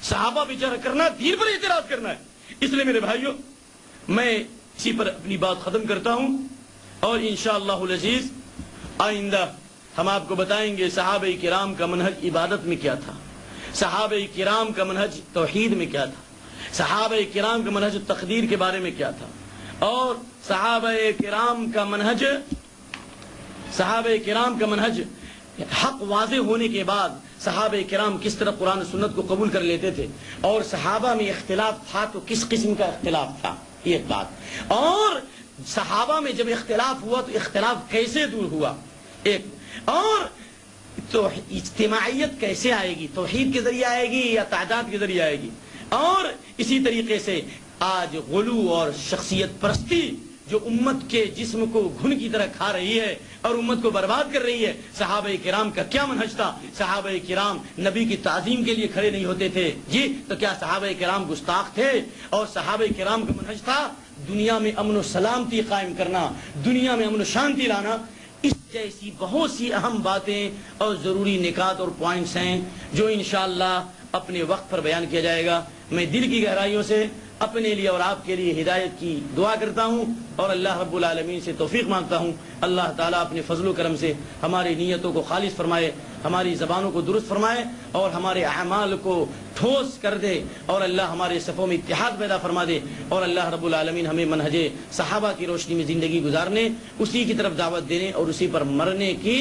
صحابہ بیچارہ کرنا دین پر اعتراض کرنا ہے. اس لیے میرے بھائیوں میں اسی پر اپنی بات ختم کرتا ہوں اور انشاءاللہ العزیز آئندہ ہم آپ کو بتائیں گے صحابہ کرام کا منہج عبادت میں کیا تھا، صحابہ کرام کا منہج توحید میں کیا تھا، صحابہ کرام کا منہج تقدیر کے بارے میں کیا تھا، اور صحابہ کرام کا منہج حق واضح ہونے کے بعد صحابہ کرام کس طرح قرآن و سنت کو قبول کر لیتے تھے، اور صحابہ میں اختلاف تھا تو کس قسم کا اختلاف تھا، یہ بات، اور صحابہ میں جب اختلاف ہوا تو اختلاف کیسے دور ہوا، ایک، اور تو اجتماعیت کیسے آئے گی، توحید کے ذریعے آئے گی یا تعداد کے ذریعے آئے گی، اور اسی طریقے سے آج غلو اور شخصیت پرستی جو امت کے جسم کو گھن کی طرح کھا رہی ہے اور امت کو برباد کر رہی ہے. صحابہ کرام کا کیا منہج تھا؟ صحابہ کرام نبی کی تعظیم کے لیے کھڑے نہیں ہوتے تھے جی، تو کیا صحابہ کرام گستاخ تھے؟ اور صحابہ کرام کا منہج تھا دنیا میں امن و سلامتی قائم کرنا، دنیا میں امن و شانتی لانا. اس جیسی بہت سی اہم باتیں اور ضروری نکات اور پوائنٹس ہیں جو انشاءاللہ اپنے وقت پر بیان کیا جائے گا. میں دل کی گہرائیوں سے اپنے لیے اور آپ کے لیے ہدایت کی دعا کرتا ہوں اور اللہ رب العالمین سے توفیق مانگتا ہوں. اللہ تعالیٰ اپنے فضل و کرم سے ہماری نیتوں کو خالص فرمائے، ہماری زبانوں کو درست فرمائے اور ہمارے اعمال کو ٹھوس کر دے، اور اللہ ہمارے صفوں میں اتحاد پیدا فرما دے، اور اللہ رب العالمین ہمیں منہج صحابہ کی روشنی میں زندگی گزارنے، اسی کی طرف دعوت دینے اور اسی پر مرنے کی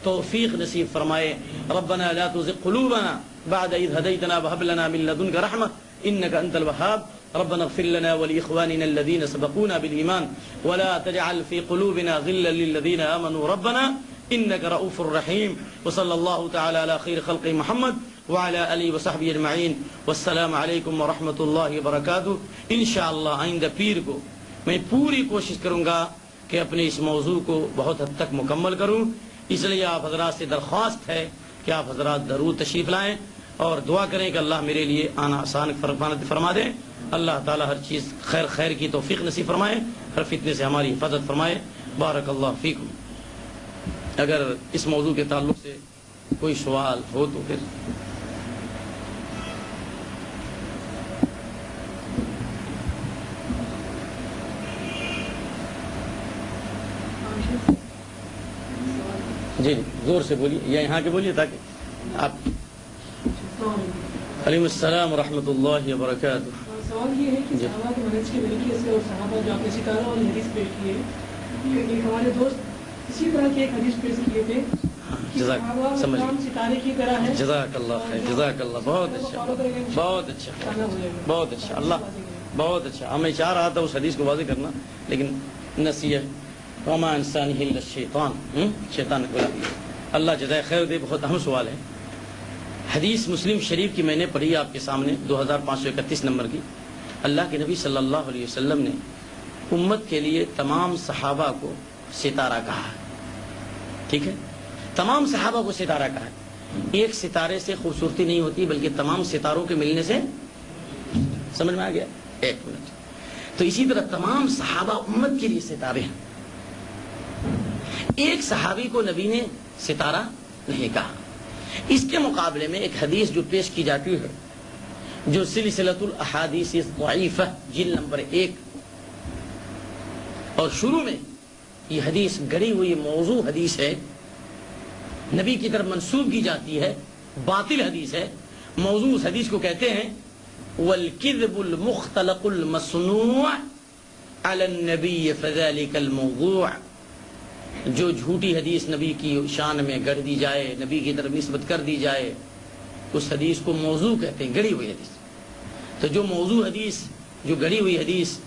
توفیق نصیب فرمائے. ربنا لا تزغ قلوبنا بعد إذ هديتنا وهب لنا من لدنك رحمة إنك أنت الوهاب. ربنا اغفر لنا ولإخواننا الذين سبقونا بالإيمان ولا تجعل في قلوبنا غلا للذين آمنوا ربنا إنك رؤوف رحيم. وصلى الله تعالى على خير خلق محمد وعلى آله وصحبه أجمعين. والسلام عليكم ورحمة الله وبركاته. انشاءاللہ آئندہ پیر کو میں پوری کوشش کروں گا کہ اپنے اس موضوع کو بہت حد تک مکمل کروں. اس لیے آپ حضرات سے درخواست ہے کہ آپ حضرات ضرور تشریف لائیں اور دعا کریں کہ اللہ میرے لیے آنا آسان فرما دے. اللہ تعالی ہر چیز خیر کی توفیق نصیب فرمائے، ہر فتنے سے ہماری حفاظت فرمائے. بارک اللہ فیکم. اگر اس موضوع کے تعلق سے کوئی سوال ہو تو پھر جی زور سے بولیے یا یہاں کے بولیے تاکہ آپ. علیکم السلام ورحمۃ اللہ وبرکاتہ. سوال یہ ہے کہ صحابہ کے منہج کے طریقے سے اور صحابہ جو آپ نے ستارہ والی حدیث پیش کی ہے، ایک ہمارے دوست اسی طرح کی ایک حدیث پیش کیے تھے کہ صحابہ اسلام ستارے کی طرح ہے. جزاک اللہ خیر، جزاک اللہ. بہت اچھا بہت اچھا بہت اچھا. اللہ بہت اچھا. میں چاہ رہا تھا اس حدیث کو واضح کرنا لیکن نصیحت وما انسانی الا الشیطان، شیطان نے بولا. اللہ جزائے خیر دے. بہت اہم سوال ہے. حدیث مسلم شریف کی میں نے پڑھی آپ کے سامنے 2531 نمبر کی. اللہ کے نبی صلی اللہ علیہ وسلم نے امت کے لیے تمام صحابہ کو ستارہ کہا ہے. ٹھیک ہے، تمام صحابہ کو ستارہ کہا ہے. ایک ستارے سے خوبصورتی نہیں ہوتی بلکہ تمام ستاروں کے ملنے سے. سمجھ میں آ گیا؟ ایک منٹ. تو اسی طرح تمام صحابہ امت کے لیے ستارے ہیں. ایک صحابی کو نبی نے ستارہ نہیں کہا. اس کے مقابلے میں ایک حدیث جو پیش کی جاتی ہے جو سلسلۃ الاحادیث الضعیفہ جلد نمبر 1 اور شروع میں یہ حدیث گڑی ہوئی موضوع حدیث ہے، نبی کی طرف منسوب کی جاتی ہے، باطل حدیث ہے. موضوع اس حدیث کو کہتے ہیں والکذب المختلق المصنوع علی النبی فذلک الموضوع. جو جھوٹی حدیث نبی کی شان میں گڑھ دی جائے، نبی کی طرف نسبت کر دی جائے، اس حدیث کو موضوع کہتے ہیں، گڑی ہوئی حدیث. تو جو موضوع حدیث، جو گڑی ہوئی حدیث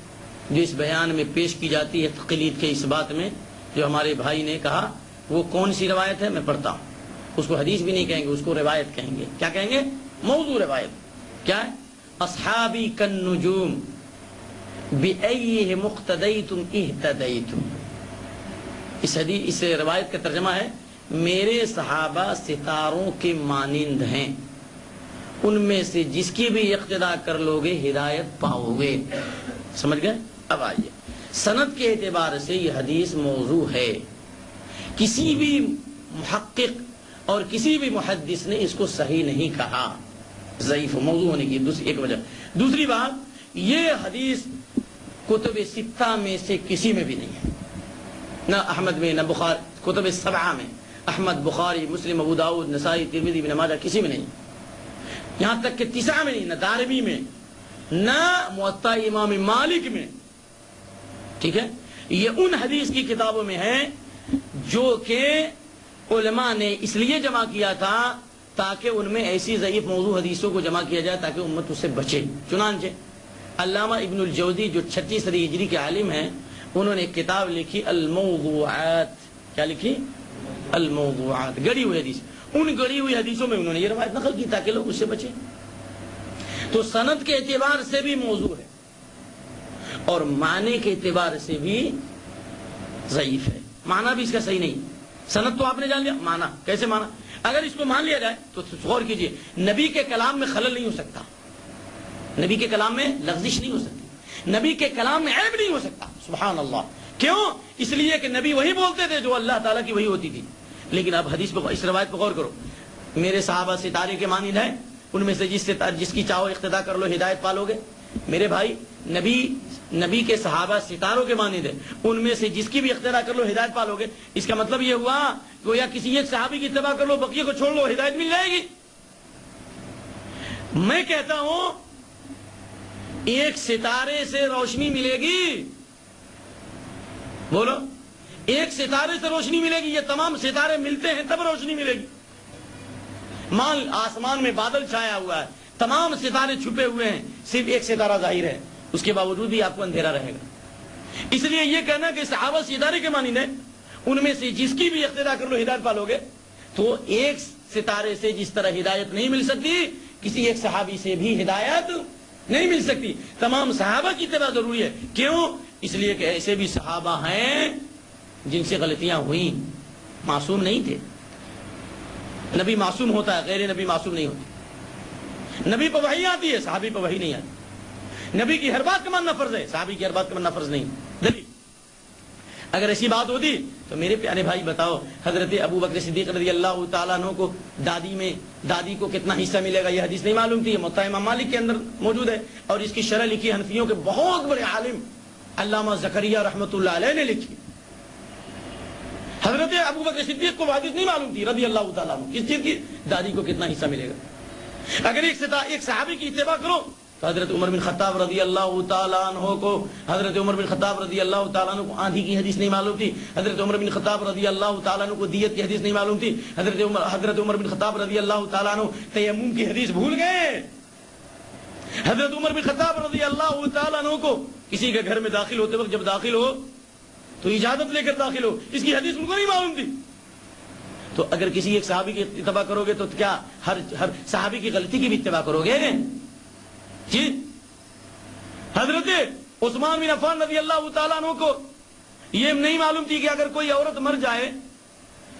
جو اس بیان میں پیش کی جاتی ہے تقلید کے اس بات میں، جو ہمارے بھائی نے کہا وہ کون سی روایت ہے میں پڑھتا ہوں. اس کو حدیث بھی نہیں کہیں گے، اس کو روایت کہیں گے. کیا کہیں گے؟ موضوع روایت. کیا ہے؟ اصحابی کالنجوم بأیہ مقتدیتم اہتدیتم. اس روایت کا ترجمہ ہے میرے صحابہ ستاروں کے مانند ہیں، ان میں سے جس کی بھی اقتداء کر لوگے ہدایت پاؤ گے. سمجھ گئے؟ اب آئیے سند کے اعتبار سے یہ حدیث موضوع ہے. کسی بھی محقق اور کسی بھی محدث نے اس کو صحیح نہیں کہا. ضعیف موضوع ہونے کی ایک وجہ. دوسری بات، یہ حدیث کتب ستہ میں سے کسی میں بھی نہیں ہے، نہ احمد میں، نہ بخاری، کتب سبعہ میں احمد، بخاری، مسلم، ابو داؤد، نسائی، ترمذی، ابن ماجہ، کسی میں نہیں. یہاں تک کہ تسعہ میں نہیں، نہ دارمی میں، نہ موطا امام مالک میں. ٹھیک ہے، یہ ان حدیث کی کتابوں میں ہے جو کہ علماء نے اس لیے جمع کیا تھا تاکہ ان میں ایسی ضعیف موضوع حدیثوں کو جمع کیا جائے تاکہ امت اس سے بچے. چنانچہ علامہ ابن الجوزی جو 36 صدی ہجری کے عالم ہیں، انہوں نے ایک کتاب لکھی الموضوعات. کیا لکھی؟ الموضوعات، گڑی ہوئی حدیث. ان گڑی ہوئی حدیثوں میں انہوں نے یہ روایت نقل کی تاکہ لوگ اس سے بچیں. تو سند کے اعتبار سے بھی موضوع ہے اور معنی کے اعتبار سے بھی ضعیف ہے. معنی بھی اس کا صحیح نہیں. سند تو آپ نے جان لیا، معنی کیسے مانا؟ اگر اس کو مان لیا جائے تو غور کیجئے، نبی کے کلام میں خلل نہیں ہو سکتا، نبی کے کلام میں لغزش نہیں ہو سکتی، نبی کے کلام میں عیب نہیں ہو سکتا. سبحان اللہ. کیوں؟ اس لیے کہ نبی وہی بولتے تھے جو اللہ تعالیٰ کی وہی ہوتی تھی. لیکن اب حدیث پہ، اس روایت پہ غور کرو. میرے صحابہ ستارے کے مانند ہیں، ان میں سے جس کی چاہو اقتدا کر لو ہدایت پالو گے. میرے بھائی، نبی کے صحابہ ستاروں کے مانند ہیں، ان میں سے جس کی بھی اقتدا کر لو ہدایت پالو گے. اس کا مطلب یہ ہوا کہ یا کسی ایک صحابی کی اتباع کر لو، بقیہ کو چھوڑ لو، ہدایت مل جائے گی. میں کہتا ہوں ایک ستارے سے روشنی ملے گی. بولو، ایک ستارے سے روشنی ملے گی. یہ تمام ستارے ملتے ہیں تب روشنی ملے گی. مان آسمان میں بادل چھایا ہوا ہے، تمام ستارے چھپے ہوئے ہیں، صرف ایک ستارہ ظاہر ہے، اس کے باوجود بھی آپ کو اندھیرا رہے گا. اس لیے یہ کہنا کہ صحابہ ستارے کے مانند ہیں، ان میں سے جس کی بھی اقتدا کر لو ہدایت پالو گے، تو ایک ستارے سے جس طرح ہدایت نہیں مل سکتی، کسی ایک صحابی سے بھی ہدایت نہیں مل سکتی. تمام صحابہ کی اتباع ضروری ہے. کیوں؟ اس لیے کہ ایسے بھی صحابہ ہیں جن سے غلطیاں ہوئیں، معصوم نہیں تھے. نبی معصوم ہوتا ہے، غیر نبی معصوم نہیں ہوتی. نبی پہ وحی آتی ہے، صحابی پہ وحی نہیں آتی. نبی کی ہر بات کا ماننا فرض ہے، صحابی کی ہر بات کا ماننا فرض نہیں. دلیل اگر ایسی بات ہوتی تو میرے پیارے بھائی بتاؤ، حضرت ابو بکر صدیق رضی اللہ تعالیٰ عنہ کو دادی کو کتنا حصہ ملے گا، یہ حدیث نہیں معلوم تھی. موطا امام مالک کے اندر موجود ہے، اور اس کی شرح لکھی حنفیوں کے بہت بڑے عالم علامہ زکریا رحمۃ اللہ علیہ نے لکھی. حضرت ابو بکر صدیق کو حدیث نہیں معلوم تھی رضی اللہ تعالیٰ عنہ، کس چیز کی؟ دادی کو کتنا حصہ ملے گا. اگر ایک صحابی کی اتباع کرو تو حضرت عمر بن خطاب رضی اللہ تعالیٰ عنہ کو آندھی کی حدیث نہیں معلوم تھی. حضرت عمر بن خطاب رضی اللہ تعالیٰ عنہ کو دیت کی حدیث نہیں معلوم تھی. حضرت عمر بن خطاب رضی اللہ تعالیٰ عنہ تیمم کی حدیث بھول گئے. حضرت عمر بن خطاب رضی اللہ تعالیٰ عنہ کو کسی کے گھر میں داخل ہوتے وقت جب داخل ہو تو اجازت لے کر داخل ہو، اس کی حدیث ان کو نہیں معلوم تھی. تو اگر کسی ایک صحابی کی اتباع کرو گے تو کیا ہر صحابی کی غلطی کی بھی اتباع کرو گے؟ جی. حضرت عثمان بن عفان رضی اللہ تعالیٰ عنہ کو یہ نہیں معلوم تھی کہ اگر کوئی عورت مر جائے،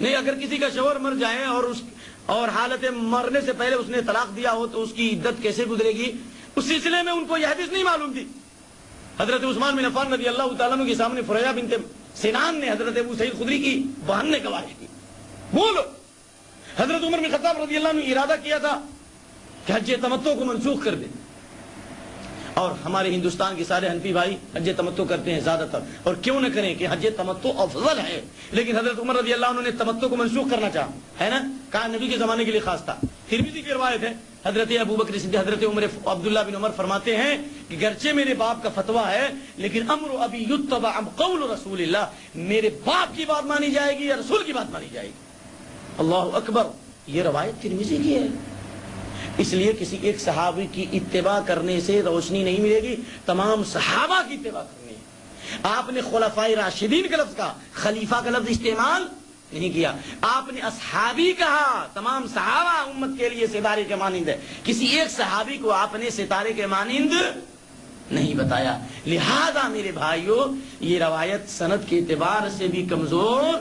نہیں، اگر کسی کا شوہر مر جائے اور حالت مرنے سے پہلے اس نے طلاق دیا ہو تو اس کی عدت کیسے گزرے گی، اس سلسلے میں ان کو یہ حدیث نہیں معلوم تھی. حضرت عثمان بن عفان رضی اللہ تعالیٰ عنہ کے سامنے فریہ بنت سنان نے حضرت ابو سعید خدری کی بہن نے گواہی کی. بولو، حضرت عمر بن خطاب رضی اللہ عنہ نے ارادہ کیا تھا کہ حج تمتع کو منسوخ کر دیں، اور ہمارے ہندوستان کے سارے حنفی بھائی حج تمتع کرتے ہیں زیادہ تر، اور کیوں نہ کریں کہ حج تمتع افضل ہے. لیکن حضرت عمر رضی اللہ عنہ نے تمتع کو منسوخ کرنا چاہا، ہے نا، کہا نبی کے زمانے کے لیے خاص تھا. ترمذی کی روایت ہے، حضرت ابو بکر صدیق حضرت عبداللہ بن عمر فرماتے ہیں کہ گرچہ میرے باپ کا فتویٰ ہے لیکن امر ابی یتبع قول رسول اللہ، میرے باپ کی بات مانی جائے گی یا رسول کی بات مانی جائے گی. اللہ اکبر. یہ روایت ترمذی کی ہے. اس لیے کسی ایک صحابی کی اتباع کرنے سے روشنی نہیں ملے گی، تمام صحابہ کی اتباع کرنی ہے. آپ نے خلفائے راشدین کا لفظ کہا، خلیفہ کا لفظ استعمال نہیں کیا. آپ نے اصحابی کہا، تمام صحابہ امت کے لیے ستارے کے مانند ہے. کسی ایک صحابی کو آپ نے ستارے کے مانند نہیں بتایا. لہذا میرے بھائیوں، یہ روایت سند کے اعتبار سے بھی کمزور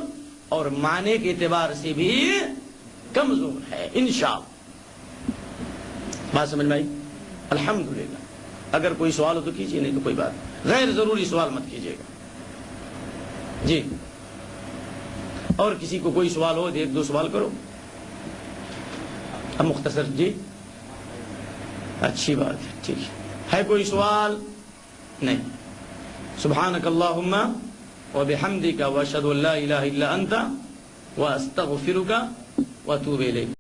اور معنی کے اعتبار سے بھی کمزور ہے. انشاءاللہ بات سمجھ میں آئی؟ الحمدللہ. اگر کوئی سوال ہو تو کیجیے، نہیں تو کوئی بات، غیر ضروری سوال مت کیجیے گا. جی، اور کسی کو کوئی سوال ہو، ایک دو سوال کرو. اب مختصر. جی اچھی بات ہے، ٹھیک ہے کوئی سوال؟ نہیں. سبحانک اللہم وبحمدک واشہد ان لا الہ الا انت واستغفرک واتوب الیک.